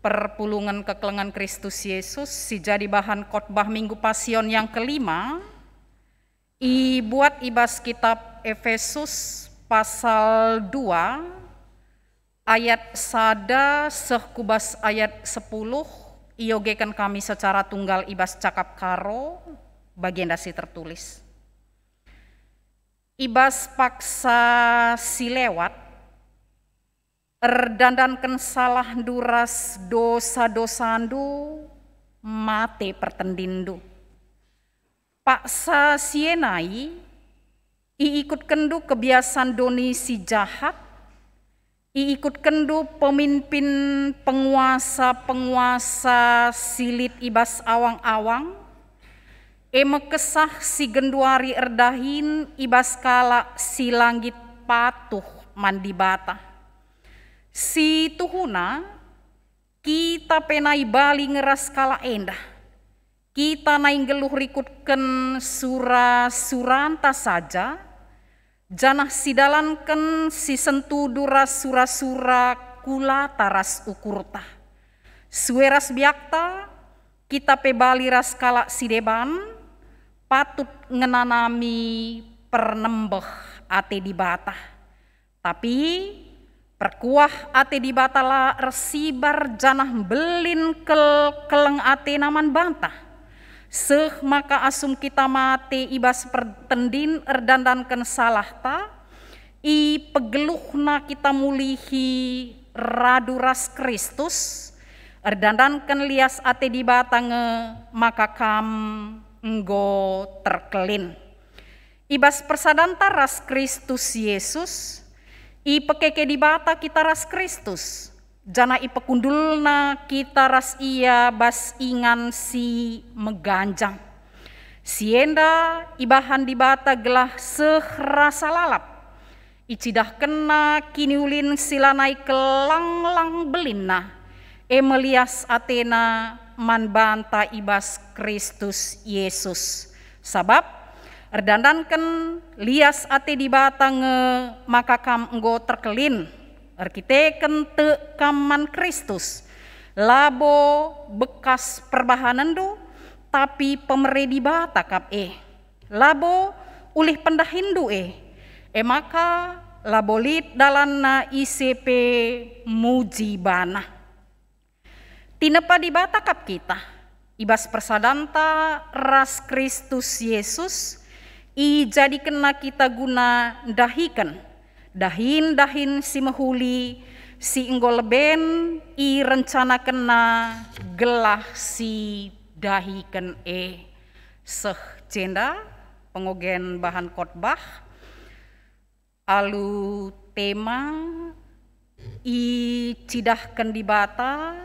perpulungan kekelengan Kristus Yesus, si jadi bahan khotbah Minggu Pasion yang kelima, buat ibas kitab Efesus pasal 2, ayat sada sekubas ayat 10, iogekan kami secara tunggal ibas cakap karo, bagian dasi tertulis. Ibas paksa si lewat, erdandankan salah duras dosa-dosandu, mate pertendindu. Paksa sienai, ikut kendu kebiasaan doni si jahat, ikut kendu pemimpin penguasa-penguasa silit ibas awang-awang, kesah si genduari erdahin ibas kala si langit patuh mandi bata. Si tuhuna kita penai bali ngeras kala endah. Kita naing geluh rikutken suranta saja. Janah sidalanken si sentu duras sura-sura kula taras ukurta. Sueras biakta kita pebali ras kala si deban. Patut ngenanami pernembeh ate di bata. Tapi perkuah ate di bata la resibar janah belin keleng ate naman bantah. Seh maka asum kita mate ibas pertendin erdandankan salah ta. I pegeluhna kita mulihi radu ras Kristus. Erdandankan lias ate di bata maka kam enggo terkelin. Ibas persadanta ras Kristus Yesus, i pekeke di bata kita ras Kristus. Jana i pekundulna kita ras ia bas ingan si meganjang. Sienda ibahan di bata gelah sehrasa lalap. Icidah kena kini ulin silanai kelang-lang belinna. Melias Athena man banta ibas Kristus Yesus. Sabab erdandanken lias ate di batang maka kam enggo terkelin. Arkiteken te kaman Kristus. Labo bekas perbahanan do tapi pemere di bata kap Labo ulih pendahindu maka labolit dalanna ICP mujibana. Tinepa di bata kap kita, ibas persadanta ras Kristus Yesus, jadi kena kita guna dahikan, dahin si mehuli, si enggol leben, rencana kena gelah si dahikan seh cenda pengogen bahan khotbah, alu tema cidahkan di bata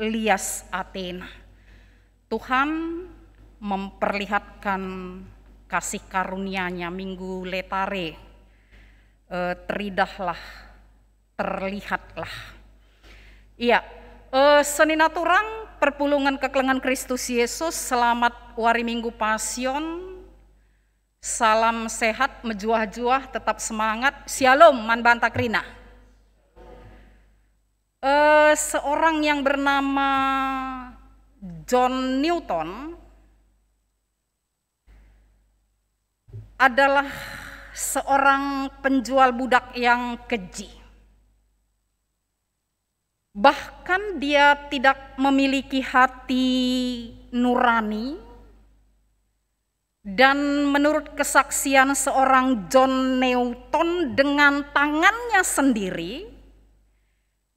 lias Athena. Tuhan memperlihatkan kasih karunia-Nya minggu letare. Teridahlah, terlihatlah. Iya, senina turang perpulungan kekelengan Kristus Yesus, selamat wari Minggu Pasion. Salam sehat, mejuah-juah, tetap semangat. Shalom, man bantakrina. Seorang yang bernama John Newton adalah seorang penjual budak yang keji. Bahkan dia tidak memiliki hati nurani, dan menurut kesaksian seorang John Newton dengan tangannya sendiri,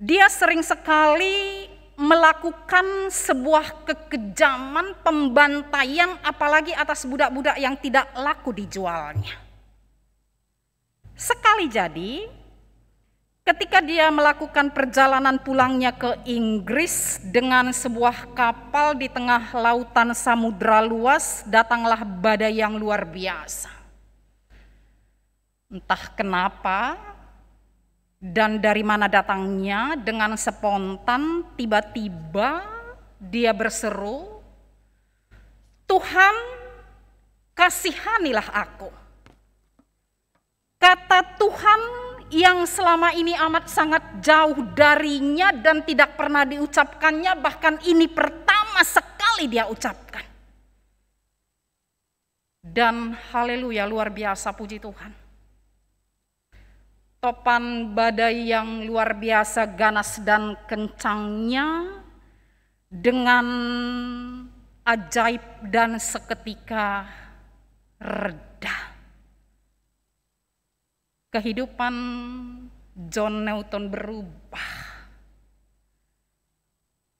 dia sering sekali melakukan sebuah kekejaman pembantaian apalagi atas budak-budak yang tidak laku dijualnya. Sekali jadi, ketika dia melakukan perjalanan pulangnya ke Inggris dengan sebuah kapal di tengah lautan samudra luas, datanglah badai yang luar biasa. Entah kenapa dan dari mana datangnya, dengan spontan tiba-tiba dia berseru, "Tuhan, kasihanilah aku." Kata Tuhan yang selama ini amat sangat jauh darinya dan tidak pernah diucapkannya, bahkan ini pertama sekali dia ucapkan. Dan haleluya, luar biasa, puji Tuhan. Topan badai yang luar biasa ganas dan kencangnya dengan ajaib dan seketika reda. Kehidupan John Newton berubah.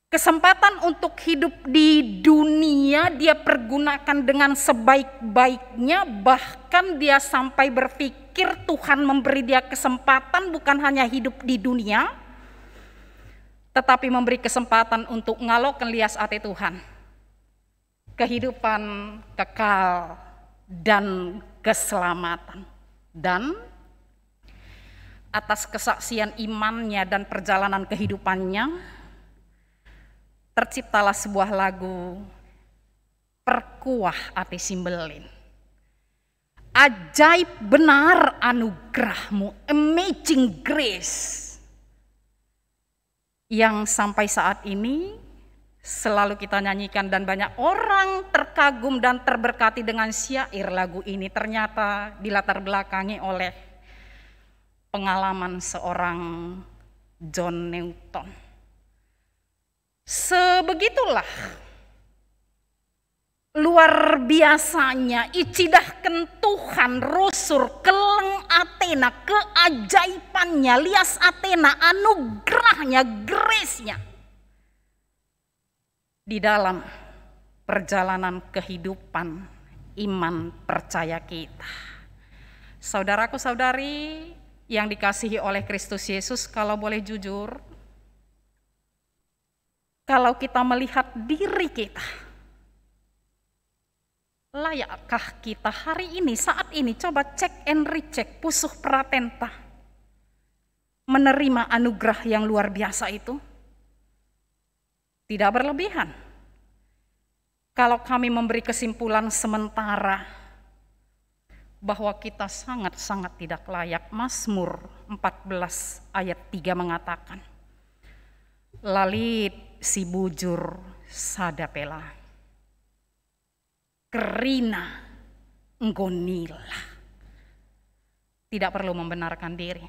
Kesempatan untuk hidup di dunia dia pergunakan dengan sebaik-baiknya, bahkan dia sampai berpikir Tuhan memberi dia kesempatan bukan hanya hidup di dunia, tetapi memberi kesempatan untuk ngalokkan lias ate Tuhan. Kehidupan kekal dan keselamatan. Dan atas kesaksian imannya dan perjalanan kehidupannya, terciptalah sebuah lagu Perkuah ati Simbelin. Ajaib benar anugerahmu, amazing grace, yang sampai saat ini selalu kita nyanyikan dan banyak orang terkagum dan terberkati dengan syair lagu ini. Ternyata dilatar belakangi oleh pengalaman seorang John Newton. Sebegitulah luar biasanya icidahken Tuhan rusur keleng Athena, keajaibannya, lias Athena, anugerahnya, grace-nya di dalam perjalanan kehidupan iman percaya kita. Saudaraku, saudari yang dikasihi oleh Kristus Yesus, kalau boleh jujur, kalau kita melihat diri kita, layakkah kita hari ini, saat ini, coba cek and recheck, pusuh pratenta, menerima anugerah yang luar biasa itu? Tidak berlebihan. Kalau kami memberi kesimpulan sementara bahwa kita sangat-sangat tidak layak, Mazmur 14 ayat 3 mengatakan, lalit si bujur sadapela, kerina nggonila. Tidak perlu membenarkan diri.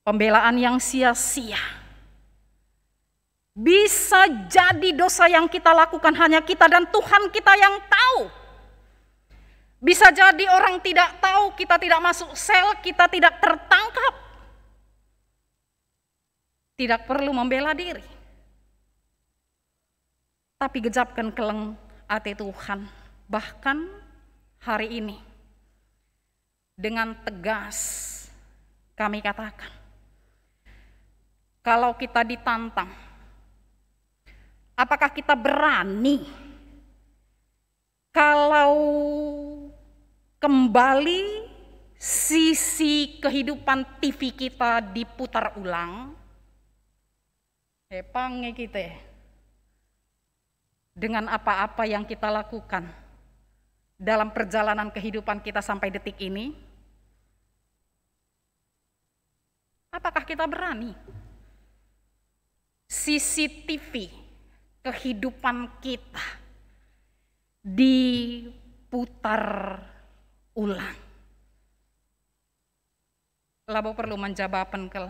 Pembelaan yang sia-sia. Bisa jadi dosa yang kita lakukan hanya kita dan Tuhan kita yang tahu. Bisa jadi orang tidak tahu, kita tidak masuk sel, kita tidak tertangkap. Tidak perlu membela diri. Tapi gejapkan keleng ate Tuhan. Bahkan hari ini dengan tegas kami katakan, kalau kita ditantang, apakah kita berani kalau kembali sisi kehidupan TV kita diputar ulang? Pange kita dengan apa-apa yang kita lakukan dalam perjalanan kehidupan kita sampai detik ini, apakah kita berani CCTV kehidupan kita diputar ulang? Labo perlu menjabapan kel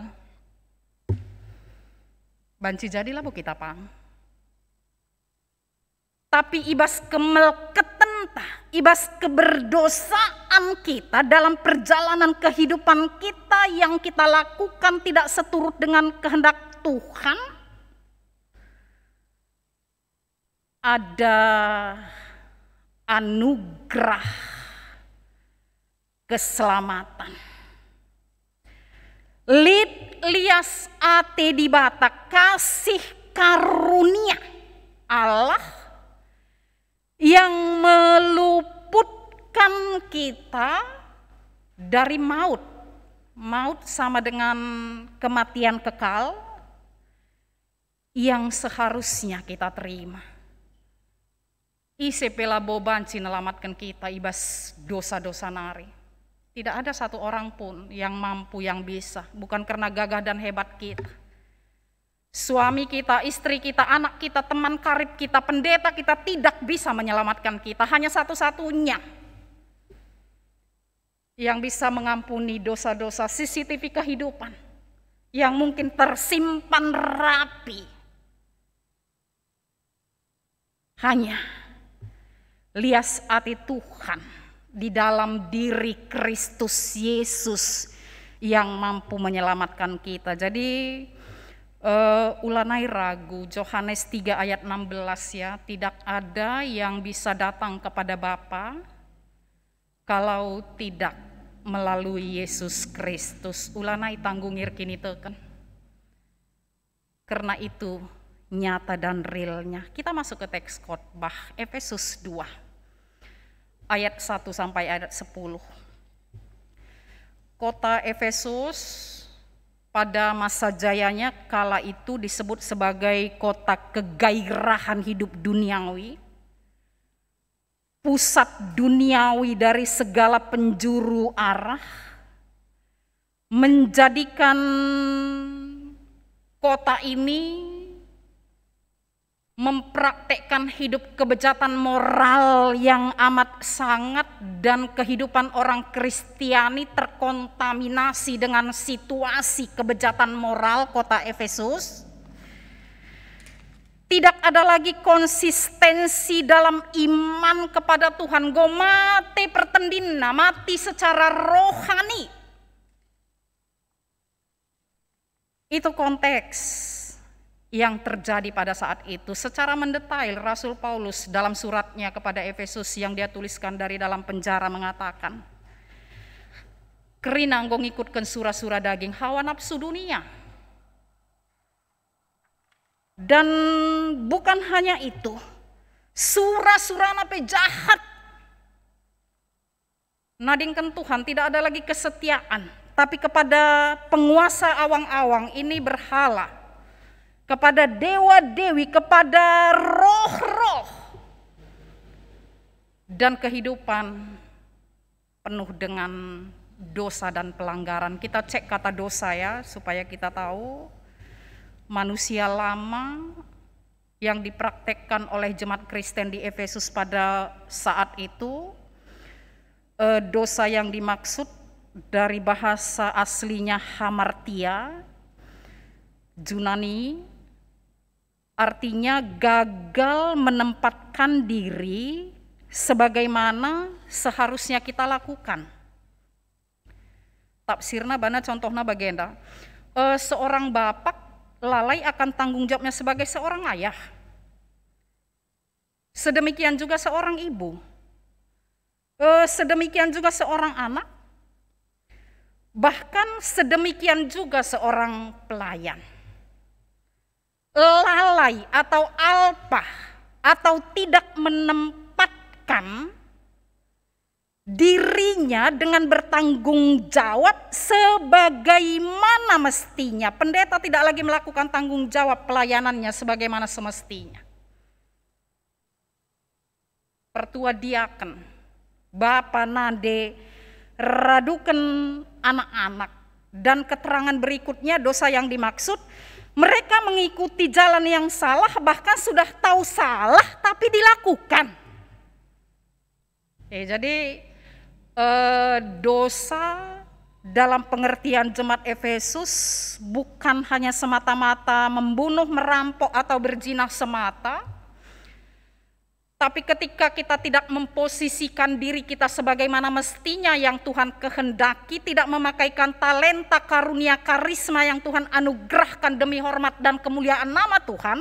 banci jadi labo kita pang. Tapi ibas kemelketenta, ibas keberdosaan kita dalam perjalanan kehidupan kita yang kita lakukan tidak seturut dengan kehendak Tuhan, ada anugerah keselamatan. Lid lias ate di bata, kasih karunia Allah yang meluputkan kita dari maut. Maut sama dengan kematian kekal yang seharusnya kita terima. Ise pela boban nelamatkan kita ibas dosa-dosa nari. Tidak ada satu orang pun yang mampu, yang bisa. Bukan karena gagah dan hebat kita. Suami kita, istri kita, anak kita, teman karib kita, pendeta kita tidak bisa menyelamatkan kita. Hanya satu-satunya yang bisa mengampuni dosa-dosa CCTV kehidupan yang mungkin tersimpan rapi. Hanya lias hati Tuhan di dalam diri Kristus Yesus yang mampu menyelamatkan kita. Jadi ulanai ragu, Yohanes 3 ayat 16 ya, tidak ada yang bisa datang kepada Bapa kalau tidak melalui Yesus Kristus. Ulanai tanggungir kini teken. Karena itu nyata dan realnya. Kita masuk ke teks khotbah Efesus 2 ayat 1 sampai ayat 10. Kota Efesus pada masa jayanya kala itu disebut sebagai kota kegairahan hidup duniawi, pusat duniawi dari segala penjuru arah, menjadikan kota ini mempraktekkan hidup kebejatan moral yang amat sangat, dan kehidupan orang Kristiani terkontaminasi dengan situasi kebejatan moral kota Efesus. Tidak ada lagi konsistensi dalam iman kepada Tuhan. Go mati pertendina, mati secara rohani. Itu konteks yang terjadi pada saat itu. Secara mendetail Rasul Paulus dalam suratnya kepada Efesus yang dia tuliskan dari dalam penjara mengatakan, kerina nggo ngikutkan surah-surah daging, hawa nafsu dunia. Dan bukan hanya itu, surah-surah nape jahat. Nadingkan Tuhan, tidak ada lagi kesetiaan, tapi kepada penguasa awang-awang ini berhala, kepada dewa-dewi, kepada roh-roh, dan kehidupan penuh dengan dosa dan pelanggaran. Kita cek kata dosa ya, supaya kita tahu manusia lama yang dipraktekkan oleh jemaat Kristen di Efesus pada saat itu. Dosa yang dimaksud dari bahasa aslinya hamartia, Yunani, artinya gagal menempatkan diri sebagaimana seharusnya kita lakukan. Tafsirna bana contohna bagenda, seorang bapak lalai akan tanggung jawabnya sebagai seorang ayah. Sedemikian juga seorang ibu. Sedemikian juga seorang anak. Bahkan sedemikian juga seorang pelayan. Lalai atau alpah atau tidak menempatkan dirinya dengan bertanggung jawab sebagaimana mestinya. Pendeta tidak lagi melakukan tanggung jawab pelayanannya sebagaimana semestinya. Pertua diaken, bapa nade, radukan anak-anak, dan keterangan berikutnya dosa yang dimaksud, mereka mengikuti jalan yang salah, bahkan sudah tahu salah tapi dilakukan. Jadi dosa dalam pengertian jemaat Efesus bukan hanya semata-mata membunuh, merampok, atau berzina semata, tapi ketika kita tidak memposisikan diri kita sebagaimana mestinya yang Tuhan kehendaki, tidak memakaikan talenta, karunia, karisma yang Tuhan anugerahkan demi hormat dan kemuliaan nama Tuhan,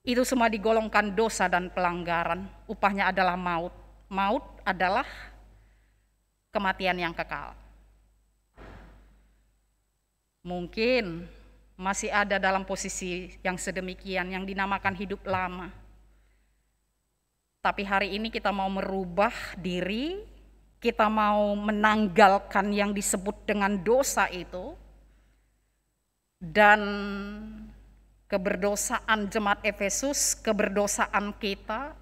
itu semua digolongkan dosa dan pelanggaran. Upahnya adalah maut. Maut adalah kematian yang kekal. Mungkin masih ada dalam posisi yang sedemikian yang dinamakan hidup lama. Tapi hari ini kita mau merubah diri, kita mau menanggalkan yang disebut dengan dosa itu, dan keberdosaan jemaat Efesus, keberdosaan kita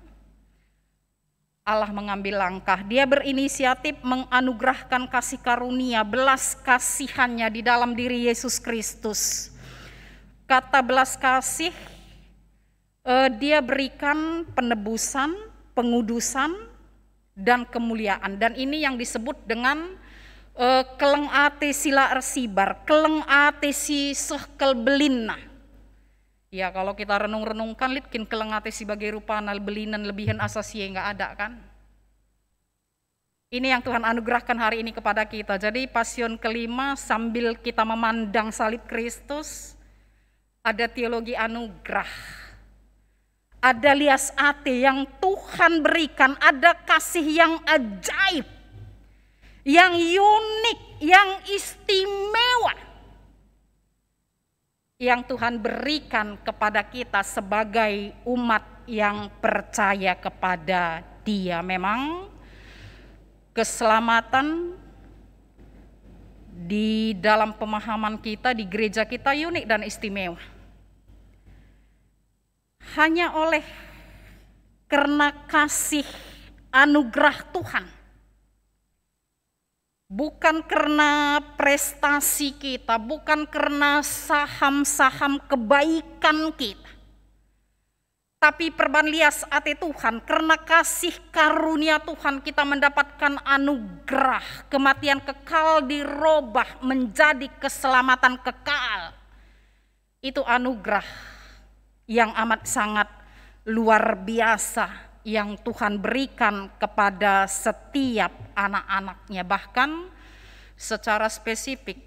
Allah mengambil langkah. Dia berinisiatif menganugerahkan kasih karunia, belas kasihannya di dalam diri Yesus Kristus. Kata belas kasih, dia berikan penebusan, pengudusan, dan kemuliaan. Dan ini yang disebut dengan keleng ate sila ersibar, keleng ate si sehkel belina. Ya kalau kita renung-renungkan litkin keleng ate si bagai rupana belinan lebihan asasi nggak ada kan. Ini yang Tuhan anugerahkan hari ini kepada kita. Jadi pasion kelima sambil kita memandang salib Kristus, ada teologi anugerah. Ada lias ate yang Tuhan berikan, ada kasih yang ajaib, yang unik, yang istimewa, yang Tuhan berikan kepada kita sebagai umat yang percaya kepada Dia. Memang keselamatan di dalam pemahaman kita di gereja kita unik dan istimewa. Hanya oleh karena kasih anugerah Tuhan. Bukan karena prestasi kita, bukan karena saham-saham kebaikan kita. Tapi perban lias ate Tuhan, karena kasih karunia Tuhan kita mendapatkan anugerah. Kematian kekal dirubah menjadi keselamatan kekal. Itu anugerah yang amat sangat luar biasa yang Tuhan berikan kepada setiap anak-anaknya. Bahkan secara spesifik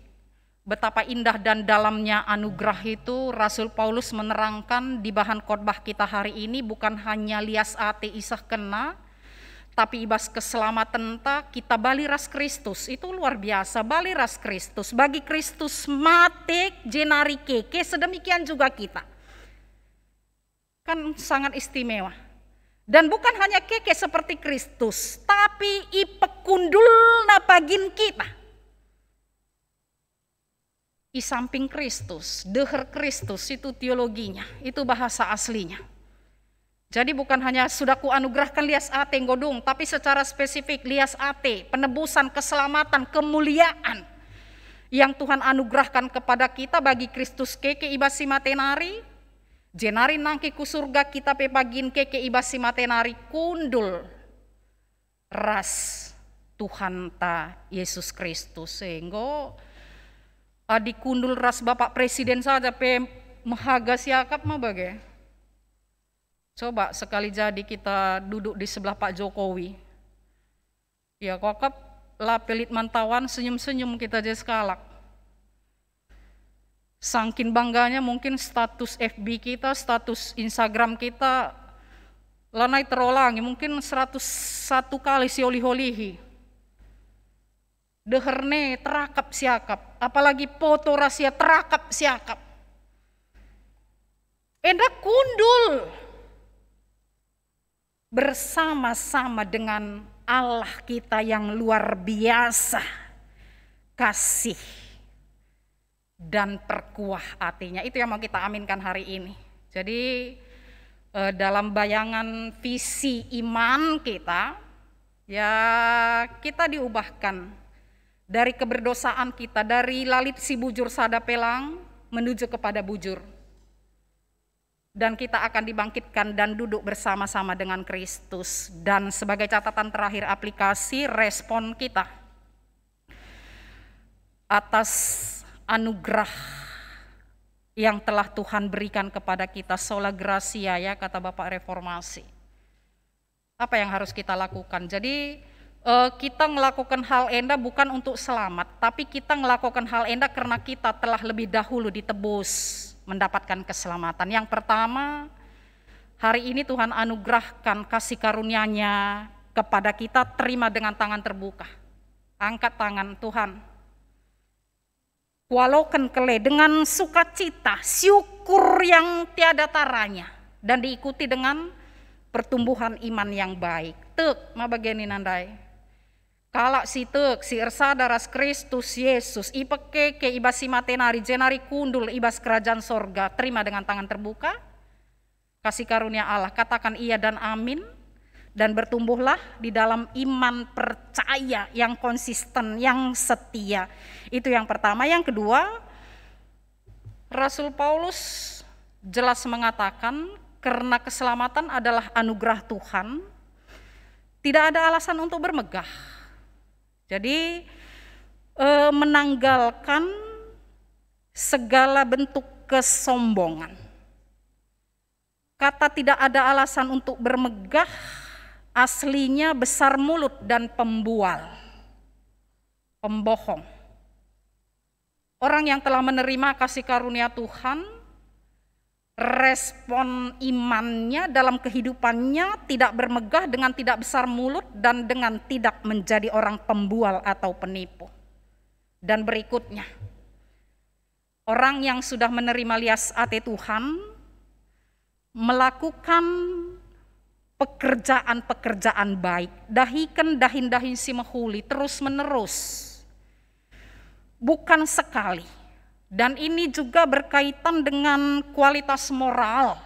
betapa indah dan dalamnya anugerah itu Rasul Paulus menerangkan di bahan khotbah kita hari ini. Bukan hanya lias ate isah kena, tapi ibas keselamatan kita bali ras Kristus. Itu luar biasa, bali ras Kristus. Bagi Kristus mate jenari keke, sedemikian juga kita. Kan sangat istimewa. Dan bukan hanya keke seperti Kristus, tapi ipekundul napagin kita. I samping Kristus, deher Kristus, itu teologinya, itu bahasa aslinya. Jadi bukan hanya sudah kuanugerahkan lias ate godung, tapi secara spesifik lias ate, penebusan, keselamatan, kemuliaan yang Tuhan anugerahkan kepada kita bagi Kristus keke ibasi matenari. Jenari nangki ku surga kita pepagin keke ibasi matenari kundul ras Tuhan ta Yesus Kristus. Sehingga adik kundul ras Bapak Presiden saja pe mahaga siakap mah bagai. Coba sekali jadi kita duduk di sebelah Pak Jokowi. Ya kokap lah pelit mantawan senyum-senyum kita aja sekalak. Sangkin bangganya mungkin status FB kita, status Instagram kita lanai terolangi mungkin 101 kali si olih-olihi. Deherne terakap siakap, apalagi foto rahasia terakap siakap. Endak kundul bersama-sama dengan Allah kita yang luar biasa kasih dan perkuah hatinya. Itu yang mau kita aminkan hari ini. Jadi dalam bayangan visi iman kita, ya kita diubahkan dari keberdosaan kita, dari lalit si bujur sada pelang menuju kepada bujur. Dan kita akan dibangkitkan dan duduk bersama-sama dengan Kristus. Dan sebagai catatan terakhir aplikasi respon kita atas anugerah yang telah Tuhan berikan kepada kita, sola gratia ya kata Bapak Reformasi. Apa yang harus kita lakukan? Jadi kita melakukan hal enda bukan untuk selamat, tapi kita melakukan hal enda karena kita telah lebih dahulu ditebus mendapatkan keselamatan. Yang pertama, hari ini Tuhan anugerahkan kasih karunia-Nya kepada kita, terima dengan tangan terbuka. Angkat tangan, Tuhan. Walaukan kele dengan sukacita, syukur yang tiada taranya, dan diikuti dengan pertumbuhan iman yang baik. Tek, ma bageni nandai. Kalak si tek, si ersa daras Kristus Yesus, ipeke ke ibasi matenari, jenari kundul ibas kerajaan sorga, terima dengan tangan terbuka. Kasih karunia Allah, katakan iya dan amin. dan bertumbuhlah di dalam iman percaya yang konsisten, yang setia. Itu yang pertama. Yang kedua, Rasul Paulus jelas mengatakan karena keselamatan adalah anugerah Tuhan, tidak ada alasan untuk bermegah. Jadi menanggalkan segala bentuk kesombongan. Kata tidak ada alasan untuk bermegah aslinya besar mulut dan pembual, pembohong. Orang yang telah menerima kasih karunia Tuhan, respon imannya dalam kehidupannya tidak bermegah dengan tidak besar mulut dan dengan tidak menjadi orang pembual atau penipu. Dan berikutnya, orang yang sudah menerima lias ate Tuhan melakukan pekerjaan-pekerjaan baik, dahikan dahin-dahin si mehuli terus menerus, bukan sekali. Dan ini juga berkaitan dengan kualitas moral,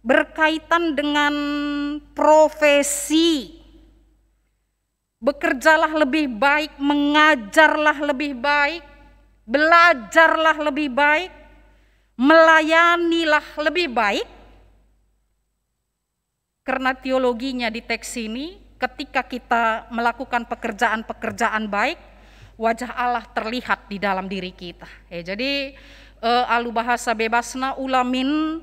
berkaitan dengan profesi. Bekerjalah lebih baik, mengajarlah lebih baik, belajarlah lebih baik, melayanilah lebih baik. Karena teologinya di teks ini, ketika kita melakukan pekerjaan-pekerjaan baik, wajah Allah terlihat di dalam diri kita. Jadi alu bahasa bebasna ulamin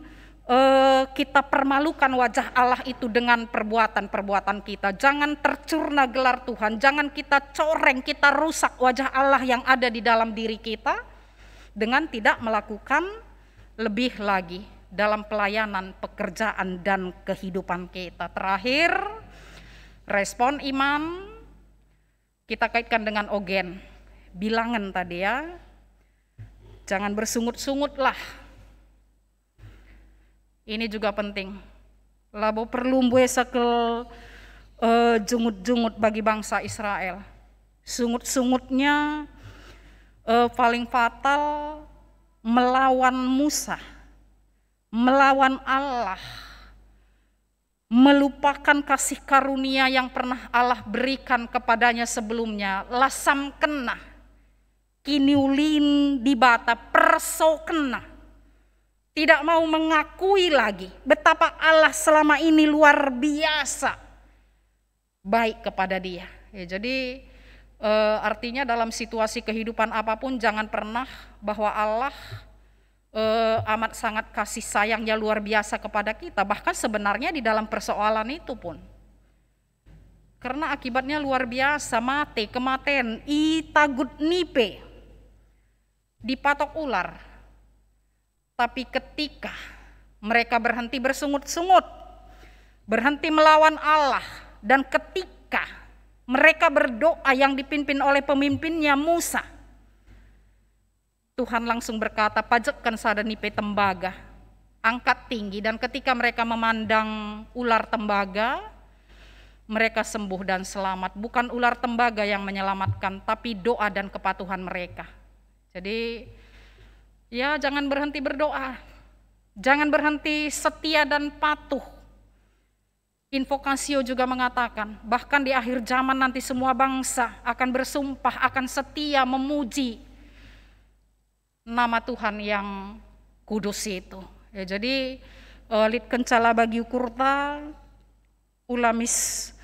kita permalukan wajah Allah itu dengan perbuatan-perbuatan kita. Jangan tercurna gelar Tuhan, jangan kita coreng, kita rusak wajah Allah yang ada di dalam diri kita dengan tidak melakukan lebih lagi dalam pelayanan, pekerjaan, dan kehidupan kita. Terakhir, respon iman kita kaitkan dengan ogen. Bilangan tadi ya, jangan bersungut-sungut lah. Ini juga penting. Labo perlu mbue sakel jungut-jungut bagi bangsa Israel. Sungut-sungutnya paling fatal melawan Musa, melawan Allah, melupakan kasih karunia yang pernah Allah berikan kepadanya sebelumnya. Lasam kena, kini ulin di bata, perso kena. Tidak mau mengakui lagi betapa Allah selama ini luar biasa baik kepada dia. Jadi artinya dalam situasi kehidupan apapun jangan pernah bahwa Allah amat sangat kasih sayangnya luar biasa kepada kita, bahkan sebenarnya di dalam persoalan itu pun karena akibatnya luar biasa, mati, kematian, itagut nipe, dipatok ular. Tapi ketika mereka berhenti bersungut-sungut, berhenti melawan Allah, dan ketika mereka berdoa yang dipimpin oleh pemimpinnya Musa, Tuhan langsung berkata, pajekkan sada nipe tembaga, angkat tinggi. Dan ketika mereka memandang ular tembaga, mereka sembuh dan selamat. Bukan ular tembaga yang menyelamatkan, tapi doa dan kepatuhan mereka. Jadi ya jangan berhenti berdoa, jangan berhenti setia dan patuh. Invokasio juga mengatakan, bahkan di akhir zaman nanti semua bangsa akan bersumpah, akan setia memuji nama Tuhan yang kudus itu. Ya, jadi lit kencala bagi kurta ulamis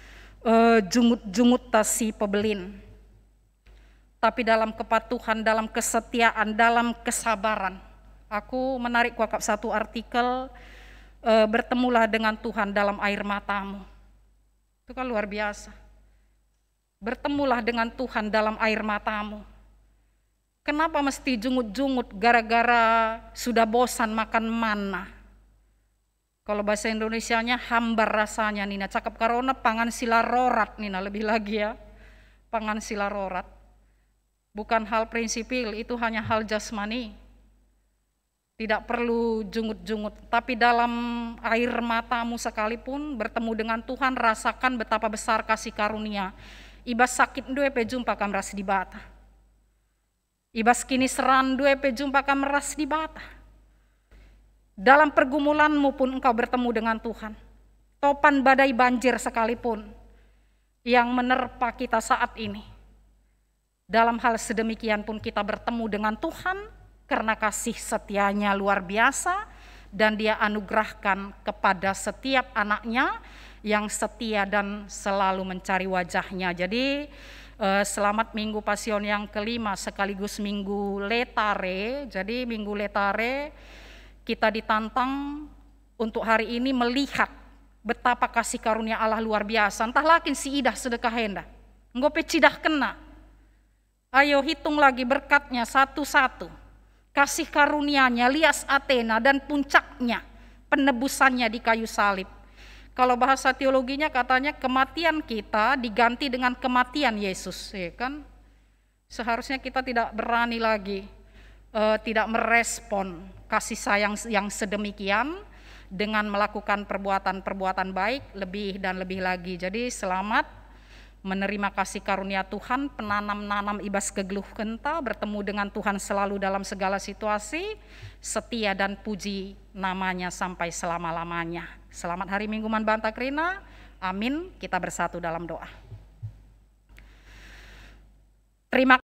jungut-jungut tasi pebelin. Tapi dalam kepatuhan, dalam kesetiaan, dalam kesabaran. Aku menarik kuakap satu artikel, bertemulah dengan Tuhan dalam air matamu. Itu kan luar biasa. Bertemulah dengan Tuhan dalam air matamu. Kenapa mesti jungut-jungut gara-gara sudah bosan makan mana? Kalau bahasa Indonesianya hambar rasanya Nina. Cakap karona pangan sila rorat Nina, lebih lagi ya. Pangan sila rorat. Bukan hal prinsipil, itu hanya hal jasmani. Tidak perlu jungut-jungut. Tapi dalam air matamu sekalipun bertemu dengan Tuhan, rasakan betapa besar kasih karunia. Ibas sakit dua pe jumpa kam ras di bata. Ibas kini seran dua pe jumpa kam ras di bata. Dalam pergumulanmu pun engkau bertemu dengan Tuhan. topan badai banjir sekalipun yang menerpa kita saat ini. Dalam hal sedemikian pun kita bertemu dengan Tuhan karena kasih setianya luar biasa dan Dia anugerahkan kepada setiap anaknya yang setia dan selalu mencari wajahnya. Jadi selamat Minggu Pasion yang kelima sekaligus Minggu Letare. Jadi Minggu Letare kita ditantang untuk hari ini melihat betapa kasih karunia Allah luar biasa. Entah lakin si idah sedekah hendak. Ngope cidah kena. Ayo hitung lagi berkatnya satu-satu. Kasih karunia-Nya, lias Athena dan puncaknya penebusannya di kayu salib. Kalau bahasa teologinya katanya kematian kita diganti dengan kematian Yesus, ya kan? Seharusnya kita tidak berani lagi tidak merespon kasih sayang yang sedemikian dengan melakukan perbuatan-perbuatan baik lebih dan lebih lagi. Jadi selamat menerima kasih karunia Tuhan, penanam-nanam ibas kegeluh kenta, bertemu dengan Tuhan selalu dalam segala situasi, setia dan puji namanya sampai selama-lamanya. Selamat hari Minggu Man Banta Krina, amin. Kita bersatu dalam doa. Terima